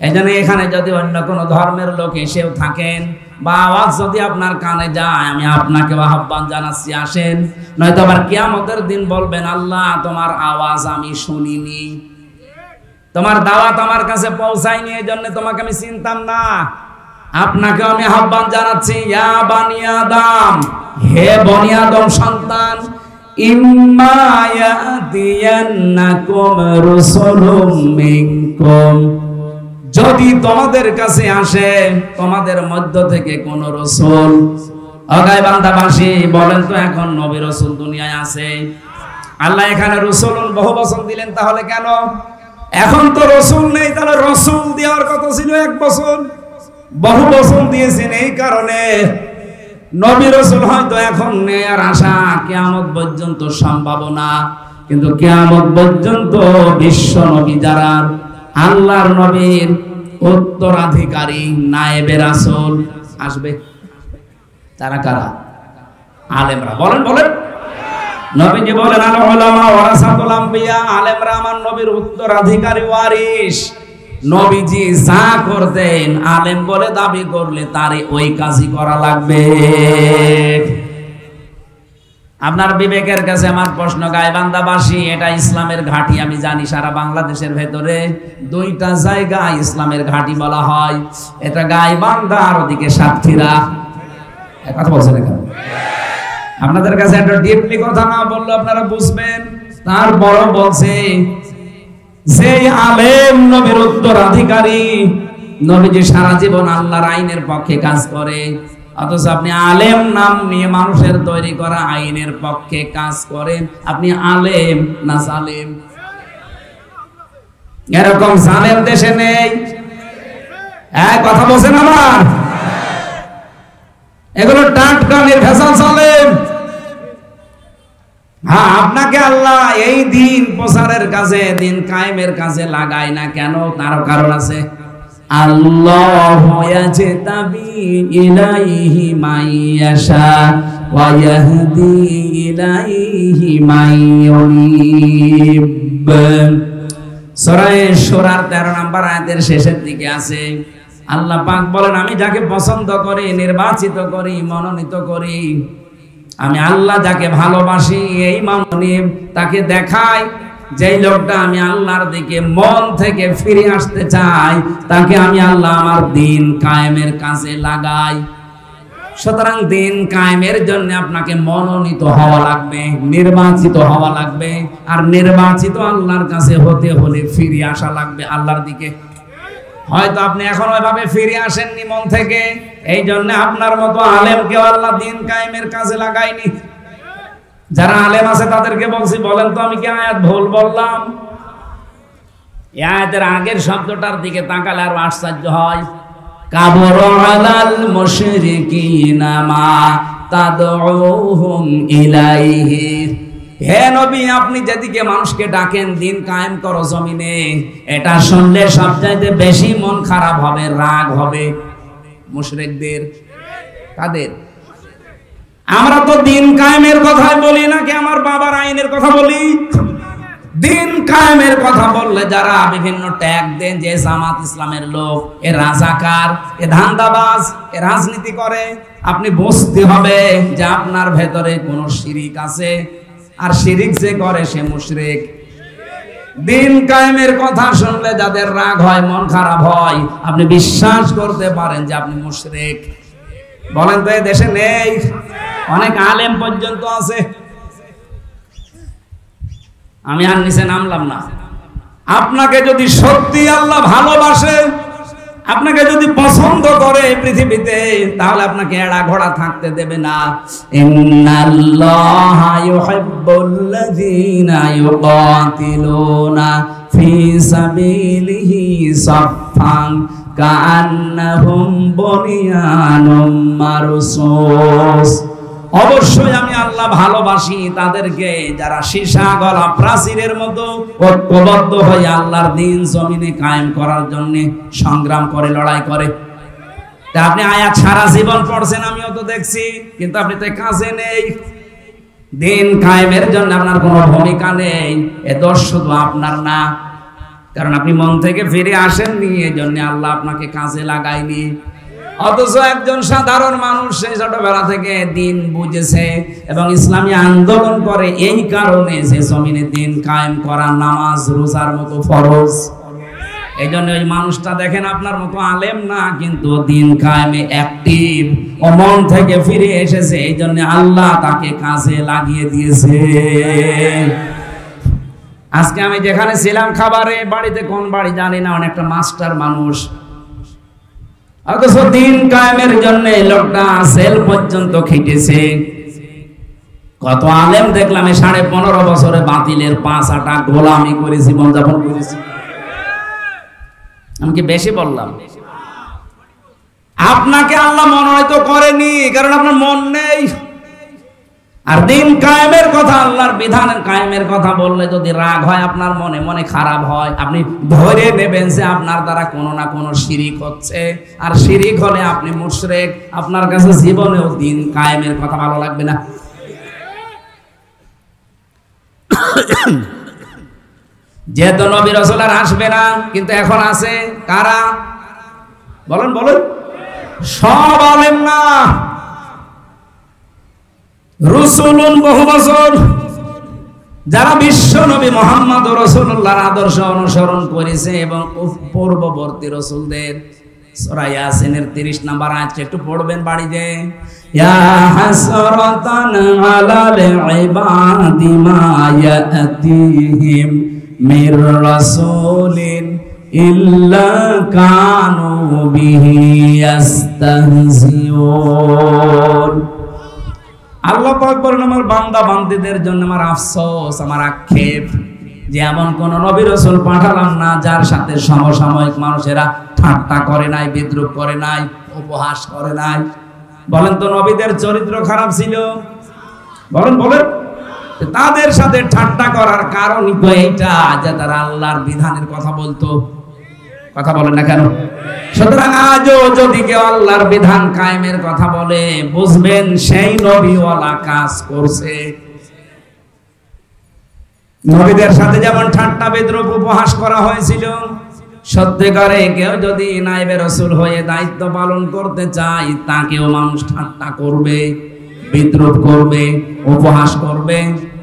এই জন্য এখানে যদি অন্য কোনো ধর্মের লোক এসেও থাকেন বা আওয়াজ যদি আপনার কানে যায়, আমি আপনাকে আহ্বান জানাচ্ছি আসেন, নয়তো আবার কিয়ামতের দিন বলবেন আল্লাহ তোমার আওয়াজ আমি শুনিনি, তোমার দাওয়াত আমার কাছে পৌঁছায়নি, এই জন্য তোমাকে আমি চিনতাম না। আপনাকে আমি আহ্বান জানাচ্ছি, ইয়া বানি আদম, হে বনি আদম সন্তান, ইম্মা ইয়াতিয়ান্নাকুম রাসূলুম মিনকুম, যদি তোমাদের কাছে আসে তোমাদের মধ্য থেকে কোন রাসূল। অগায় বান্দাবাসী বলেন তো, এখন নবী রাসূল দুনিয়ায় আছে? আল্লাহ এখানে রাসূলুন বহু বচন দিলেন, তাহলে কেন? এখন তো রাসূল নেই, তাহলে রাসূল দেওয়ার কথা ছিল এক বচন, বহু বচন দিয়েছেন এই কারণে। নবী রাসূল হয়তো এখন নেই আর আশা কিয়ামত পর্যন্ত সম্ভাবনা, কিন্তু কিয়ামত পর্যন্ত বিশ্ব নবী যারা আল্লাহর নবীর উত্তরাধিকারী নায়েবে রাসূল আসবে, তারা কারা? আলেমরা। বলেন বলেন, নবীজি বলেন আল উলামা ওয়ারাসাতুল আম্বিয়া, আলেমরা আমার নবীর উত্তরাধিকারী ওয়ারিস। নবীজি যা করতেন আলেম বলে দাবি করলে তারে ওই কাজই করা লাগবে। আপনার বিবেকের কাছে আমার প্রশ্ন, গাইবান্ধাবাসী এটা ইসলামের ঘাঁটি, আমি জানি সারা বাংলাদেশের ভেতরে দুইটা জায়গা ইসলামের ঘাঁটি বলা হয়, এটা গাইবান্ধা আর ওদিকে সাতক্ষীরা। কথা বলছেন এখানে? আপনাদের কাছে একটা ডিপলি কথা না বললে আপনারা বুঝবেন। তারপর বলছে যে আলেম নবীর উত্তরাধিকারী, নবীজি সারা জীবন আল্লাহর আইনের পক্ষে কাজ করে, অথচ আপনি আলেম নাম নিয়ে মানুষের তৈরি করা আইনের পক্ষে কাজ করেন। আপনি আলেম না জালেম? এরকম জালেম দেশে নেই। কথা বলছেন আমার? এগুলো টাটকা নির্ভেজাল জালেম। হ্যাঁ, আপনাকে আল্লাহ এই দিন প্রচারের কাজে, দিন কায়েমের কাজে লাগায় না কেন? তারও কারণ আছে। আল্লাহু ইয়াজতাবি ইলাইহি মাইয়াশা ওয়া ইয়াহদি ইলাইহি মাইয়ুনিব। সূরা শুরার 13 নম্বর আয়াতের শেষের দিকে আছে, আল্লাহ পাক বলেন আমি যাকে পছন্দ করি, নির্বাচিত করি, মনোনীত করি, আমি আল্লাহ যাকে ভালোবাসি এই মনোনীত তাকে দেখাই। যেই লোকটা আমি আল্লাহর দিকে মন থেকে ফিরে আসতে চাই, তাকে আমি আল্লাহ আমার দিন কায়েমের কাজে লাগাই। সুতরাং দিন কায়েমের জন্য আপনাকে মনোনীত হওয়া লাগবে, নির্বাচিত হওয়া লাগবে, আর নির্বাচিত আল্লাহর কাছে হতে হলে ফিরে আসা লাগবে আল্লাহর দিকে। হয়তো আপনি এখন ওইভাবে ফিরে আসেননি মন থেকে, এই জন্য আপনার মতো আলেমকেও আল্লাহ দিন কায়েমের কাজে লাগায়নি। যারা আলেম আছে তাদেরকে বলছি, বলেন তো আমি কি আয়াত ভুল বললাম? এই আয়াতের আগের শব্দটার দিকে তাকালে আরো আশ্চর্য হয়। কাবরা আলাল মুশরিকিনা মা তাদউহুম ইলাইহি। হে নবী, আপনি যেদিকে মানুষকে ডাকেন দিন কায়েম করো জমিনে, এটা শুনলে সবচাইতে বেশি মন খারাপ হবে, রাগ হবে মুশরিকদের। কাদের? আমরা তো দিন কায়েমের কথাই বলি নাকি আমার বাবার আইনের কথা বলি? দিন কায়েমের কথা বললে যারা বিভিন্ন ট্যাগ দেন যে জামাত ইসলামের লোক, এ রাজাকার, এ ধান্দাবাজ, এ রাজনীতি করে, আপনি বুঝতে হবে যে আপনার ভেতরে কোন শিরিক আছে, আর শিরিক যে করে সে মুশরিক। দিন কায়েমের কথা শুনলে যাদের রাগ হয়, মন খারাপ হয়, আপনি বিশ্বাস করতে পারেন যে আপনি মুশরিক। বলেন তো, এই দেশে নেই? অনেক আলেম পর্যন্ত আছে। আমি আর নিচে নামলাম না। আপনাকে যদি সত্যি আল্লাহ ভালোবাসে, আপনাকে যদি পছন্দ করে পৃথিবীতে, তাহলে আপনাকে এড়া ঘোড়া থাকতে দেবে না। ইন্নাল্লাহা ইউহিব্বুল্লাযীনা ইউকাতিলুনা ফি সাবিলিহি সাফফান কাআন্নাহুম বুনিয়ানুম মারসুস। অবশ্যই আমি আল্লাহ ভালোবাসি তাদেরকে যারা সীসা গলা প্রাচীরের মতো ঐক্যবদ্ধ হয়ে আল্লাহর দ্বীন জমিনে কায়েম করার জন্য সংগ্রাম করে, লড়াই করে। তা আপনি আয়াত সারা জীবন পড়ছেন, আমিও তো দেখছি, কিন্তু আপনি তো কাজে নেই। দ্বীন কায়েমের জন্য আপনার কোনো ভূমিকা নেই। এ দোষ শুধু আপনার না, কারণ আপনি মন থেকে ফিরে আসেননি, এই জন্য আল্লাহ আপনাকে কাজে লাগায়নি। অথচ একজন সাধারণ মানুষ সেই ছোটবেলা থেকে দিন বুঝেছে এবং ইসলামী আন্দোলন করে, এই কারণে যে জমিনে দিন কায়েম করা নামাজ রোজার মতো ফরজ। এই জন্য ওই মানুষটা দেখেন আপনার মতো আলেম না, কিন্তু দিন কায়েমে অ্যাক্টিভ, ও মন থেকে ফিরে এসেছে, এই জন্য আল্লাহ তাকে কাজে লাগিয়ে দিয়েছে। আজকে আমি যেখানে ছিলাম খাবারে বাড়িতে, কোন বাড়ি জানি না, অনেকটা মাস্টার মানুষ, অথচ দিন কায়েমের জন্য লোকটা জেল পর্যন্ত খেটেছে। কত আলেম দেখলাম 15.5 বছরে বাতিলের 5 আটা গোলামি করে জীবন যাপন করেছে। আমি কি বেশি বললাম? আপনাকে আল্লাহ মনোনীত করেনি, কারণ আপনার মন নেই। আর দিন কায়েমের কথা, আল্লাহর বিধানের কায়েমের কথা বললে যদি রাগ হয় আপনার মনে, মনে খারাপ হয়, আপনি ধরে নেবেন যে আপনার দ্বারা কোনো না কোনো শিরিক হচ্ছে, আর শিরিক হলে আপনি মুশরিক। আপনার কাছে জীবনেও দিন কায়েমের কথা ভালো লাগবে না। যেহেতু নবী রাসূল আর আসবে না, কিন্তু এখন আছে কারা? বলেন বলেন। সব আলেম না, রসুলুন বহু বছর যারা বিশ্ব নবী মুহাম্মদ রাসূলুল্লাহর আদর্শ অনুসরণ করেছে এবং পূর্ববর্তী রাসূলদের। সূরা ইয়াসিনের 30 নম্বর আয়াত একটু পড়বেন বাড়িতে। ইয়া হাসরাতান আলাল ইবাদি মা ইয়াতিহিম মির রাসূলিন ইল্লা কানু বিহি ইস্তাহজিউন। আল্লাহ পাক বলেন, আমার বান্দা বান্দীদের জন্য আমার আফসোস, আমার আক্ষেপ, যে এমন কোন নবী রাসূল পাঠালাম না যার সাথে সমসাময়িক মানুষেরা ঠাট্টা করে নাই, বিদ্রুপ করে নাই, উপহাস করে নাই। বলেন তো, নবীদের চরিত্র খারাপ ছিল? বলেন বলেন। তাদের সাথে ঠাট্টা করার কারণ তো এইটা যে তারা আল্লাহর বিধানের কথা বলতো। কথা বলেন না কেন? সুতরাং আজও যদি কেউ আল্লাহর বিধান কায়েমের কথা বলে, বুঝবেন সেই নবীওয়ালা কাজ করছে। নবীদের সাথে যেমন ঠাট্টা বিদ্রুপ উপহাস করা হয়েছিল, সত্যিকারে কেউ যদি নায়েবে রাসূল হয়ে দায়িত্ব পালন করতে চায়, তাকেও মানুষ ঠাট্টা করবে, বিদ্রুপ করবে, উপহাস করবে,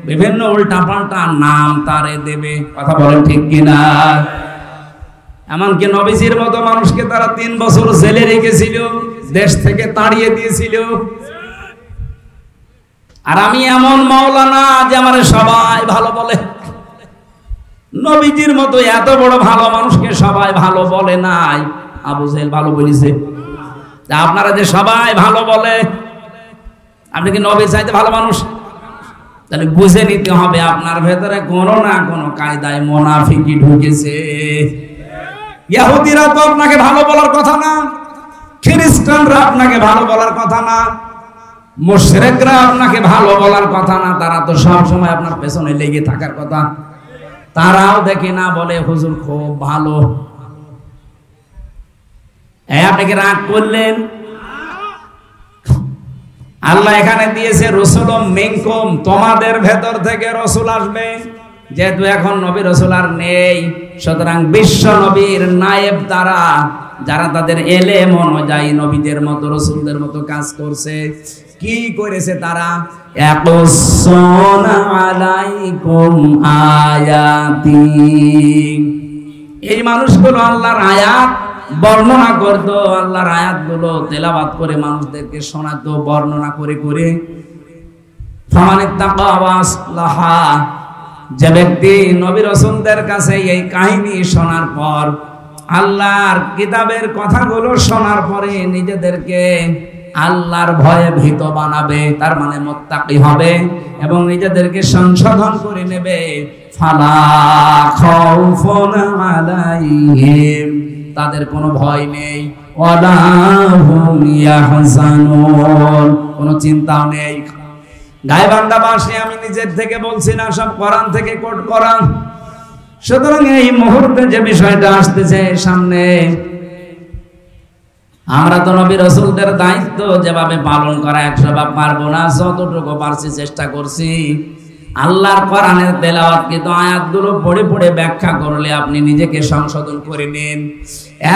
বিভিন্ন উল্টাপাল্টা নাম তারে দেবে। কথা বলেন ঠিক কিনা? এমনকি নবীজির মতো মানুষকে তারা 3 বছর জেলে রেখেছিল, দেশ থেকে তাড়িয়ে দিয়েছিল। আর আমি এমন মাওলানা যে আমার সবাই ভালো বলে। নবীজির মতো এত বড় ভালো মানুষকে সবাই ভালো বলে নাই, আবু জেহেল ভালো বলেছে। আপনারা যে সবাই ভালো বলে, আপনি কি নবী চাইতে ভালো মানুষ? তাহলে বুঝে নিতে হবে আপনার ভেতরে কোনো না কোনো কায়দায় মুনাফিকি ঢুকেছে। ইহুদিরা তো আপনাকে ভালো বলার কথা না, খ্রিস্টানরা আপনাকে ভালো বলার কথা না, মুশরিকরা আপনাকে ভালো বলার কথা না। তারা তো সব সময় আপনার পেছনে লেগে থাকার কথা। তারাও দেখে না, বলে হুজুর খুব ভালো। আপনি কি রাগ করলেন? আল্লাহ এখানে দিয়েছে রসুলুম মিনকুম, তোমাদের ভেতর থেকে রসুল আসবে। যেহেতু এখন নবী রাসূল আর নেই, সুতরাং বিশ্ব নবীর নায়েব তারা, যারা তাদের এলেম অনুযায়ী নবীদের মতো রাসূলদের মতো কাজ করছে। কি করেছে তারা? ইয়াকুসুনা আলাইকুম আয়াতি, এই মানুষগুলো আল্লাহর আয়াত বর্ণনা করতো, আল্লাহর আয়াতগুলো তেলাওয়াত করে মানুষদেরকে শোনাতো, বর্ণনা করে করে। ফামানিত্তাকা ওয়া আসলাহা, যে ব্যক্তি নবী রাসূলদের কাছে এই কাহিনী শোনার পর, আল্লাহর কিতাবের কথাগুলো শোনার পরে নিজেদেরকে আল্লাহর ভয়ে ভীত বানাবে, তার মানে মুত্তাকি হবে এবং নিজেদেরকে সংশোধন করে নেবে। ফালা খাউফুন আলাইহিম, তাদের কোনো ভয় নেই। ওয়ালা হুম ইয়াহজানুন, কোনো চিন্তাও নেই। গায়বান্ধা ভাষায় আমি নিজের থেকে বলছি না, সব কোরআন থেকে কোট করা। সুতরাং এই মুহূর্তে যে বিষয়টা আসতেছে সামনে, আমরা তো নবী রাসূলদের দায়িত্ব যেভাবে পালন করা 100 ভাগ পারবো না, যতটুকু পারছি চেষ্টা করছি। আল্লাহর কোরআনের তেলাওয়াতকৃত আয়াতগুলো পড়ে পড়ে ব্যাখ্যা করলে আপনি নিজেকে সংশোধন করে নিন।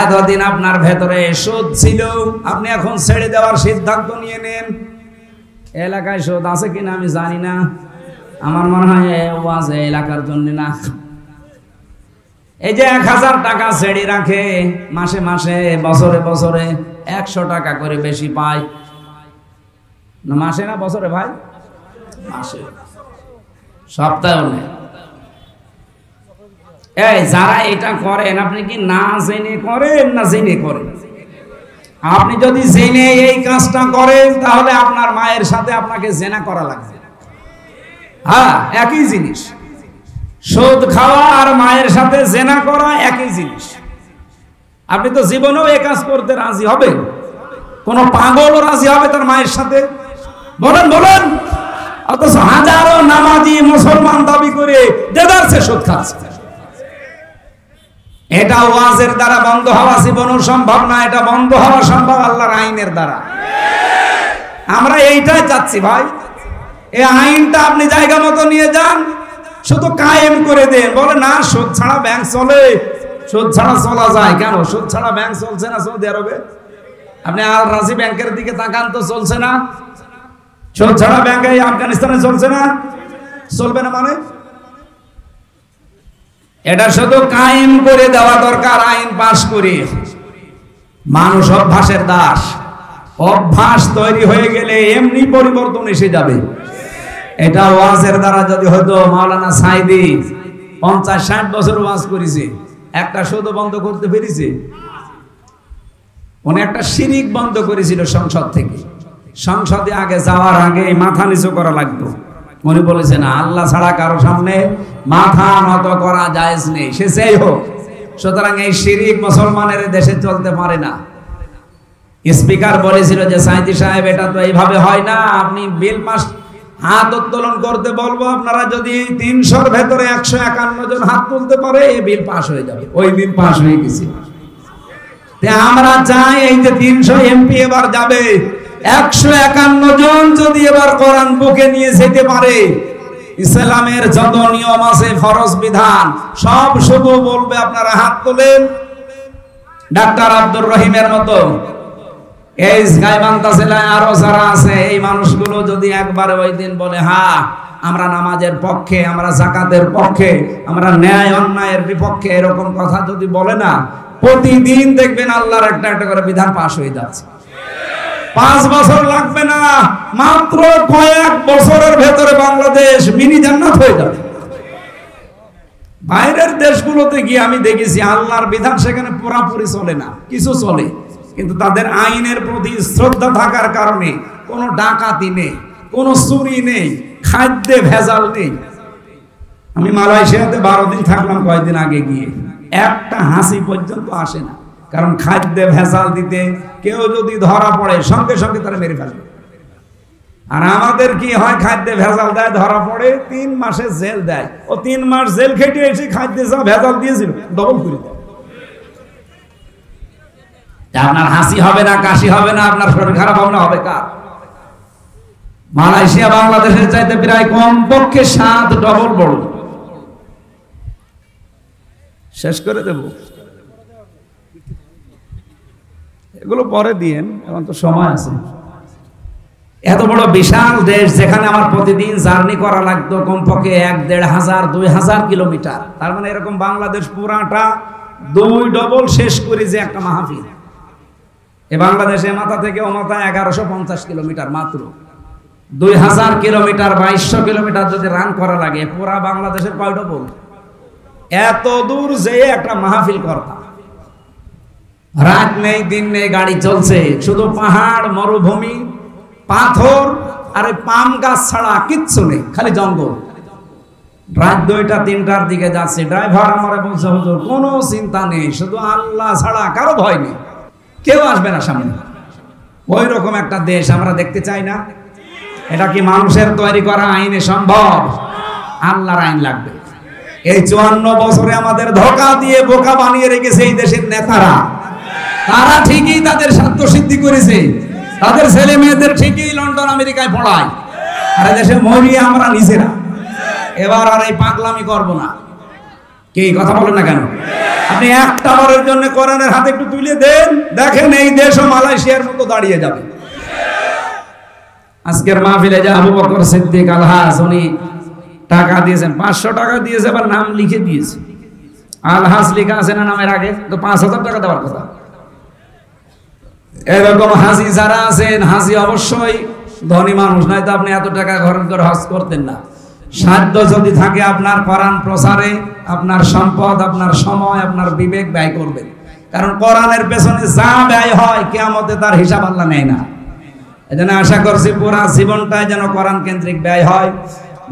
এতদিন আপনার ভেতরে সুদ ছিল, আপনি এখন ছেড়ে দেওয়ার সিদ্ধান্ত নিয়ে নেন। এলাকায় সুদ আছে কিনা আমি জানি না, আমার মনে হয় ওয়াজ এলাকার জন্য না। এই যে 1000 টাকা ছেড়ে রাখে মাসে মাসে, বছরে বছরে 100 টাকা করে বেশি পায় না, মাসে না বছরে ভাই? মাসে, সপ্তাহে নেই। এই যারা এটা করেন, আপনি কি না জেনে করেন না জেনে করেন? আপনি যদি জেনে এই কাজটা করেন তাহলে আপনার মায়ের সাথে আপনাকে জেনা করা লাগবে। হ্যাঁ, একই জিনিস। সুদ খাওয়া আর মায়ের সাথে জেনা করা একই জিনিস। আপনি তো জীবনেও এই কাজ করতে রাজি হবেন? কোন পাগলও রাজি হবে তার মায়ের সাথে? বলেন বলেন। অথচ হাজারো নামাজি মুসলমান দাবি করে দেদারসে সুদ খাচ্ছে। এটা ওয়াজের দ্বারা বন্ধ হওয়া জীবনও সম্ভব না, এটা বন্ধ হওয়া সম্ভব আল্লাহর আইনের দ্বারা। আমরা এইটাই চাচ্ছি ভাই। এই আইনটা আপনি জায়গা মতো নিয়ে যান, শুধু কায়েম করে দেন। বলে না সুদ ছাড়া ব্যাংক চলে, সুদ ছাড়া চলা যায় কেন? সুদ ছাড়া ব্যাংক চলছে না সৌদি আরবে? আপনি আল রাজি ব্যাংকের দিকে তাকান তো, চলছে না? সুদ ছাড়া ব্যাংক এই আফগানিস্তানে চলছে না? চলবে না মানে? এটা শুধু কায়েম করে দেওয়া দরকার, আইন পাশ করে। মানুষ অভ্যাসের দাস, অভ্যাস তৈরি হয়ে গেলে এমনি পরিবর্তন এসে যাবে। এটা ওয়াজের দ্বারা যদি হয়তো, মাওলানা সাইদি 50-60 বছর ওয়াজ করেছে, একটা শুধু বন্ধ করতে পেরেছে? উনি একটা শিরিক বন্ধ করেছিল সংসদ থেকে। সংসদে আগে যাওয়ার আগে মাথা নিচু করা লাগতো। উনি বলেছেন আল্লাহ ছাড়া কারো সামনে মাথা নত করা জায়েজ নেই, সে যেই হোক। সুতরাং এই শিরিক মুসলমানের দেশে চলতে পারে না। স্পিকার বলেছিল যে সাইদি সাহেব, এটা তো এইভাবে হয় না, আপনি বিল পাস, হাত উত্তোলন করতে বলবো, আপনারা যদি 300-র ভেতরে 151 জন হাত তুলতে পারে এই বিল পাস হয়ে যাবে। ওই বিল পাস হয়ে গেছে। আমরা চাই এই যে 300 এমপি এবার যাবে, 151 জন যদি এবার কোরআন বুকে নিয়ে যেতে পারে, ইসলামের যত নিয়ম আছে, ফরজ বিধান সব শুধু বলবে আপনারা হাত তোলেন। ডাক্তার আব্দুর রহিমের মতো, এই গাইবান্ধা জেলায় আরো যারা আছে, এই মানুষগুলো যদি একবারে ওই দিন বলে হ্যাঁ আমরা নামাজের পক্ষে, আমরা যাকাতের পক্ষে, আমরা ন্যায় অন্যায়ের বিপক্ষে, এরকম কথা যদি বলে না, প্রতিদিন দেখবেন আল্লাহর একটা একটা করে বিধান পাশ হয়ে যাচ্ছে। 5 বছর লাগবে না, মাত্র কয়েক বছরের ভেতরে বাংলাদেশ মিনি জান্নাত হয়ে যাবে। বাইরের দেশগুলোতে গিয়ে আমি দেখেছি আল্লাহর বিধান সেখানে পুরোপুরি চলে না, কিছু চলে, কিন্তু তাদের আইনের প্রতি শ্রদ্ধা থাকার কারণে কোনো ডাকাতি নেই, কোনো চুরি নেই, খাদ্যে ভেজাল নেই। আমি মালয়েশিয়াতে 12 দিন থাকলাম কয়েকদিন আগে গিয়ে, একটা হাসি পর্যন্ত আসে না, কারণ খাদ্যে ভেজাল দিতে কেউ যদি ধরা পড়ে সঙ্গে সঙ্গে তারা মেরে ফেলবে। আর আমাদের কি হয়, খাদ্যে ভেজাল দেয়, ধরা পড়ে 3 মাসের জেল দেয়। ও 3 মাস জেল খেটে এসে খাদ্যে যা ভেজাল দিয়েছিল ডবল করে দেয়। আপনার হাসি হবে না, কাশি হবে না, আপনার শরীর খারাপ হবে না, হবে কার? মালয়েশিয়া বাংলাদেশের চাইতে প্রায় কমপক্ষে 7 ডবল বড়। শেষ করে দেব, এগুলো পরে দিয়েন, এখন তো সময় আছে। এত বড় বিশাল দেশ যেখানে আমার প্রতিদিন জার্নি করা লাগতো কমপক্ষে 1,500-2,000 কিলোমিটার, তার মানে এরকম বাংলাদেশ পুরাটা 2 ডবল শেষ করি যে একটা মাহফিল। এ বাংলাদেশে মাথা থেকে ও মাথা 1150 কিলোমিটার, মাত্র 2000 কিলোমিটার 2200 কিলোমিটার যদি রান করা লাগে, পুরা বাংলাদেশের কয় ডবল? এত দূর যে একটা মাহফিল করতাম, রাত নেই দিন নেই গাড়ি চলছে, শুধু পাহাড়, মরুভূমি, পাথর আর ওই পাম গাছ ছাড়া কিচ্ছু নেই, খালি জঙ্গল। রাত 2টা-3টার দিকে যাচ্ছে, ড্রাইভার আমারে বলছে হুজুর কোনো চিন্তা নেই, শুধু আল্লাহ ছাড়া কারো ভয় নেই, কেউ আসবে না সামনে। ওই রকম একটা দেশ আমরা দেখতে চাই না? এটা কি মানুষের তৈরি করা আইনে সম্ভব? আল্লাহর আইন লাগবে। এই 54 বছরে আমাদের ধোঁকা দিয়ে বোকা বানিয়ে রেখেছে এই দেশের নেতারা। তারা ঠিকই তাদের স্বার্থ সিদ্ধি করেছে, তাদের ছেলে মেয়েদের ঠিকই লন্ডন আমেরিকায় পড়ায়, আর দেশে মরি আমরা নিজেরা। এবার আর এই পাগলামি করব না। কি কথা বলেন না কেন? আপনি একটা বারের জন্য কোরআনের হাতে একটু তুলে দেন, দেখেন এই দেশও মালয়েশিয়ার মতো দাঁড়িয়ে যাবে। আজকের মাহফিলে যে আবু বকর সিদ্দিক আলহাজ, উনি টাকা দিয়েছেন, 500 টাকা দিয়েছে, আবার নাম লিখে দিয়েছে। আলহাজ লেখা আছে না নামের আগে, তো 5000 টাকা দেওয়ার কথা। এরকম হাজি যারা আছেন, হাজি অবশ্যই ধনী মানুষ, নয় তো আপনি এত টাকা খরচ করে হজ করতেন না। সাধ্য যদি থাকে আপনার কোরআন প্রচারে আপনার সম্পদ, আপনার সময়, আপনার বিবেক ব্যয় করবেন, কারণ কোরআনের পেছনে যা ব্যয় হয় কিয়ামতে তার হিসাব আল্লাহ নেয় না। এজন্য আশা করছি পুরা জীবনটাই যেন কোরআন কেন্দ্রিক ব্যয় হয়।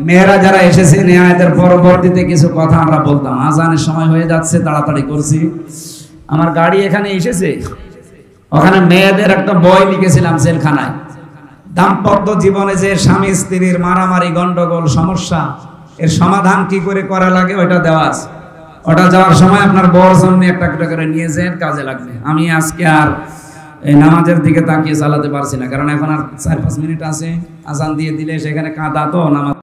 মেয়েরা যারা এসেছেন, এদের পরবর্তীতে কিছু কথা আমরা বলতাম। আজানের সময় হয়ে যাচ্ছে, তাড়াতাড়ি করছি। আমার গাড়ি এখানে এসেছে, ওখানে মেয়েদের একটা বই লিখেছিলাম জেলখানায়। দাম্পত্য জীবনে যে স্বামী স্ত্রীর মারামারি, গন্ডগোল, সমস্যা, এর সমাধান কি করে করা লাগে ওইটা দেওয়া আছে। ওটা যাওয়ার সময় আপনার বর জন্য একটা করে নিয়ে যান, কাজে লাগবে। আমি আজকে আর এই নামাজের দিকে তাকিয়ে চালাতে পারছি না, কারণ এখন আর 4-5 মিনিট আছে, আজান দিয়ে দিলে সেখানে কাঁদা, তো নামাজ